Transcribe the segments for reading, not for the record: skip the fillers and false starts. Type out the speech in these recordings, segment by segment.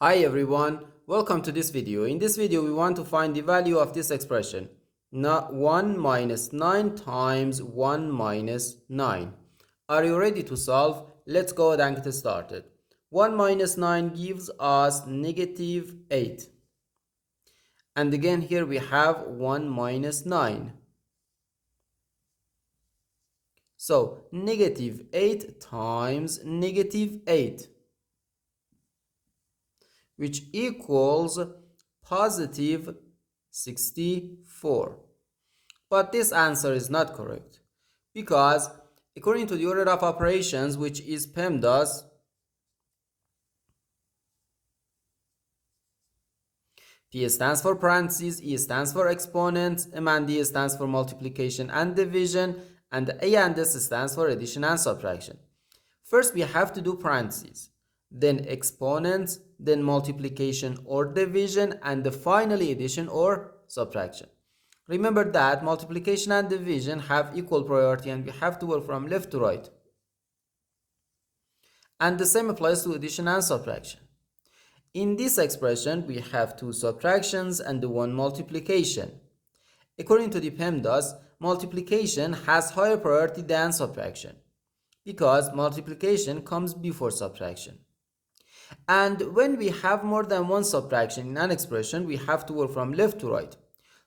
Hi everyone, welcome to this video. In this video we want to find the value of this expression. 1 minus 9 times 1 minus 9. Are you ready to solve? Let's go ahead and get started. 1 minus 9 gives us negative 8. And again here we have 1 minus 9. So negative 8 times negative 8, which equals positive 64. But this answer is not correct because according to the order of operations, which is PEMDAS, P stands for parentheses, E stands for exponents, M and D stands for multiplication and division, and A and S stands for addition and subtraction. First we have to do parentheses, then exponents, then multiplication or division, and finally addition or subtraction. Remember that multiplication and division have equal priority and we have to work from left to right. And the same applies to addition and subtraction. In this expression, we have two subtractions and one multiplication. According to the PEMDAS, multiplication has higher priority than subtraction because multiplication comes before subtraction. And when we have more than one subtraction in an expression, we have to work from left to right.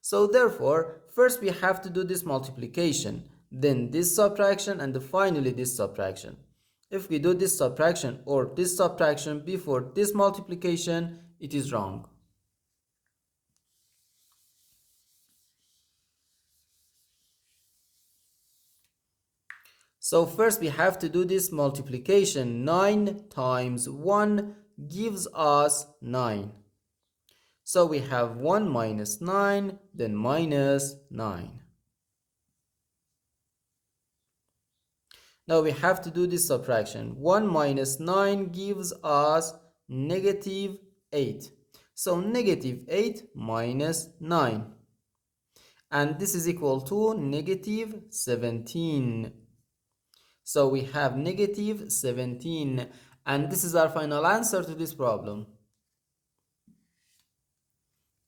So therefore, first we have to do this multiplication, then this subtraction, and finally this subtraction. If we do this subtraction or this subtraction before this multiplication, it is wrong. So first we have to do this multiplication. 9 times 1 gives us 9. So we have 1 minus 9, then minus 9. Now we have to do this subtraction. 1 minus 9 gives us negative 8. So negative 8 minus 9. And this is equal to negative 17. So we have negative 17. And this is our final answer to this problem.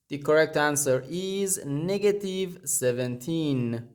The correct answer is negative 17.